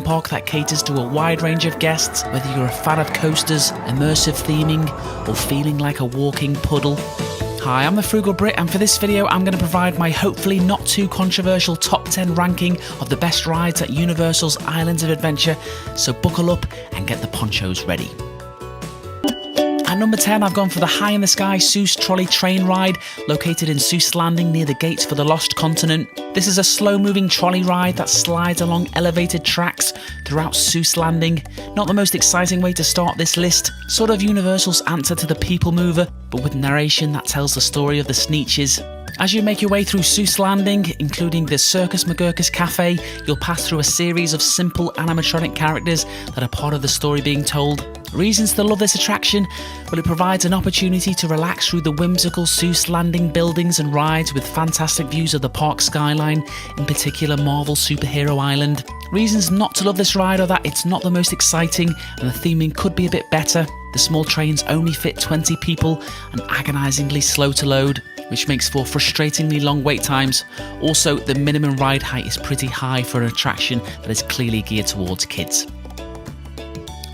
park that caters to a wide range of guests, whether you're a fan of coasters, immersive theming, or feeling like a walking puddle. Hi, I'm the Frugal Brit, and for this video I'm going to provide my hopefully not too controversial top 10 ranking of the best rides at Universal's Islands of Adventure, so buckle up and get the ponchos ready. At number 10, I've gone for the High in the Sky Seuss Trolley Train Ride, located in Seuss Landing near the gates for the Lost Continent. This is a slow-moving trolley ride that slides along elevated tracks throughout Seuss Landing. Not the most exciting way to start this list, sort of Universal's answer to the People Mover, but with narration that tells the story of the Sneetches. As you make your way through Seuss Landing, including the Circus McGurkus Cafe, you'll pass through a series of simple animatronic characters that are part of the story being told. Reasons to love this attraction? Well, it provides an opportunity to relax through the whimsical Seuss Landing buildings and rides with fantastic views of the park skyline, in particular Marvel Superhero Island. Reasons not to love this ride are that it's not the most exciting and the theming could be a bit better. The small trains only fit 20 people and agonisingly slow to load, which makes for frustratingly long wait times. Also, the minimum ride height is pretty high for an attraction that is clearly geared towards kids.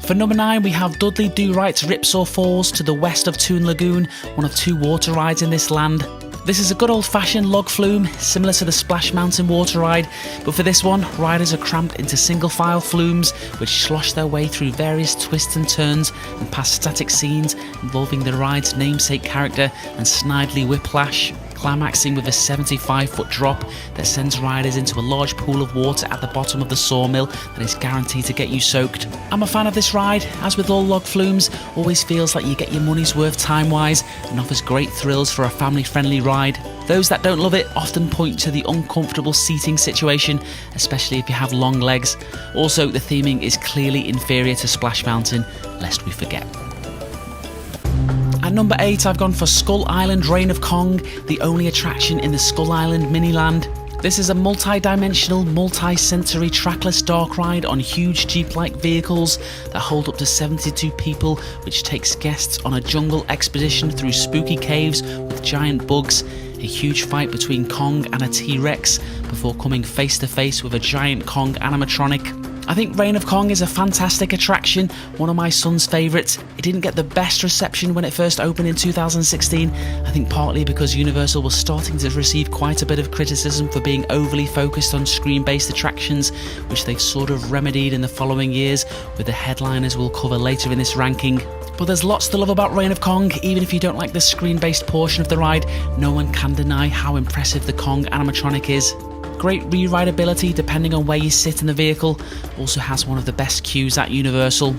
For number 9, we have Dudley Do-Right's Ripsaw Falls to the west of Toon Lagoon, one of 2 water rides in this land. This is a good old-fashioned log flume, similar to the Splash Mountain water ride, but for this one, riders are cramped into single-file flumes which slosh their way through various twists and turns and past static scenes involving the ride's namesake character and Snidely Whiplash, climaxing with a 75-foot drop that sends riders into a large pool of water at the bottom of the sawmill that is guaranteed to get you soaked. I'm a fan of this ride, as with all log flumes, always feels like you get your money's worth time-wise and offers great thrills for a family-friendly ride. Those that don't love it often point to the uncomfortable seating situation, especially if you have long legs. Also, the theming is clearly inferior to Splash Mountain, lest we forget. At number 8, I've gone for Skull Island Reign of Kong, the only attraction in the Skull Island Miniland. This is a multi-dimensional, multi-sensory trackless dark ride on huge jeep-like vehicles that hold up to 72 people, which takes guests on a jungle expedition through spooky caves with giant bugs, a huge fight between Kong and a T-Rex before coming face to face with a giant Kong animatronic. I think Reign of Kong is a fantastic attraction, one of my son's favourites. It didn't get the best reception when it first opened in 2016, I think partly because Universal was starting to receive quite a bit of criticism for being overly focused on screen-based attractions, which they've sort of remedied in the following years with the headliners we'll cover later in this ranking. But there's lots to love about Reign of Kong. Even if you don't like the screen-based portion of the ride, no one can deny how impressive the Kong animatronic is. Great re-rideability depending on where you sit in the vehicle, also has one of the best queues at Universal.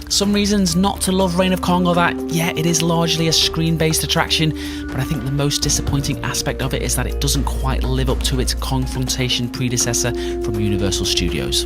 Some reasons not to love Reign of Kong are that, yeah, it is largely a screen-based attraction, but I think the most disappointing aspect of it is that it doesn't quite live up to its Kongfrontation predecessor from Universal Studios.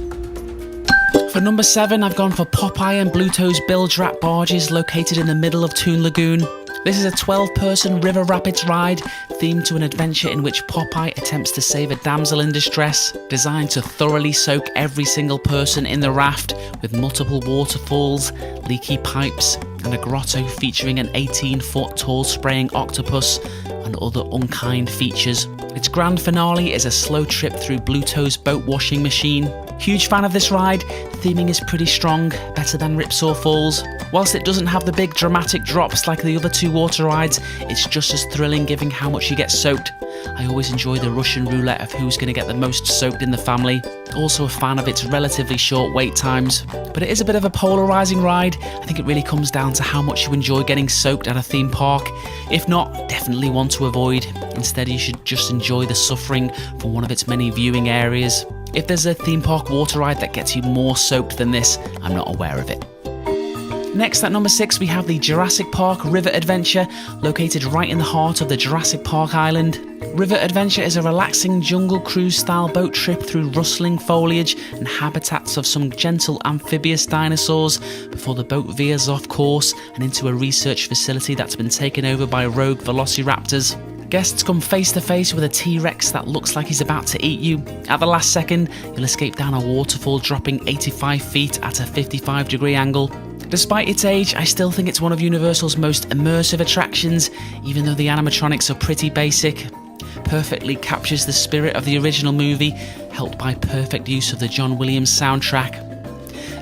For number 7, I've gone for Popeye and Bluto's Bilge Rat barges located in the middle of Toon Lagoon. This is a 12-person river rapids ride themed to an adventure in which Popeye attempts to save a damsel in distress, designed to thoroughly soak every single person in the raft with multiple waterfalls, leaky pipes, and a grotto featuring an 18-foot tall spraying octopus and other unkind features. Its grand finale is a slow trip through Bluto's boat washing machine. Huge fan of this ride, the theming is pretty strong, better than Ripsaw Falls. Whilst it doesn't have the big dramatic drops like the other 2 water rides, it's just as thrilling given how much you get soaked. I always enjoy the Russian roulette of who's going to get the most soaked in the family. Also a fan of its relatively short wait times. But it is a bit of a polarising ride. I think it really comes down to how much you enjoy getting soaked at a theme park. If not, definitely one to avoid. Instead, you should just enjoy the suffering from one of its many viewing areas. If there's a theme park water ride that gets you more soaked than this, I'm not aware of it. Next, at number 6, we have the Jurassic Park River Adventure, located right in the heart of the Jurassic Park Island. River Adventure is a relaxing jungle cruise-style boat trip through rustling foliage and habitats of some gentle amphibious dinosaurs before the boat veers off course and into a research facility that's been taken over by rogue velociraptors. Guests come face to face with a T-Rex that looks like he's about to eat you. At the last second, you'll escape down a waterfall dropping 85 feet at a 55-degree angle. Despite its age, I still think it's one of Universal's most immersive attractions, even though the animatronics are pretty basic. Perfectly captures the spirit of the original movie, helped by perfect use of the John Williams soundtrack.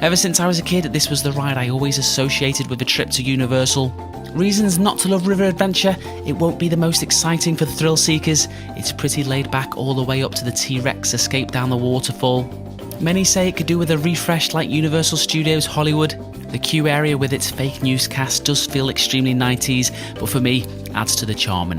Ever since I was a kid, this was the ride I always associated with a trip to Universal. Reasons not to love River Adventure: it won't be the most exciting for the thrill seekers. It's pretty laid back all the way up to the T-Rex escape down the waterfall. Many say it could do with a refresh like Universal Studios Hollywood. The queue area with its fake newscast does feel extremely 90s, but for me, adds to the charm.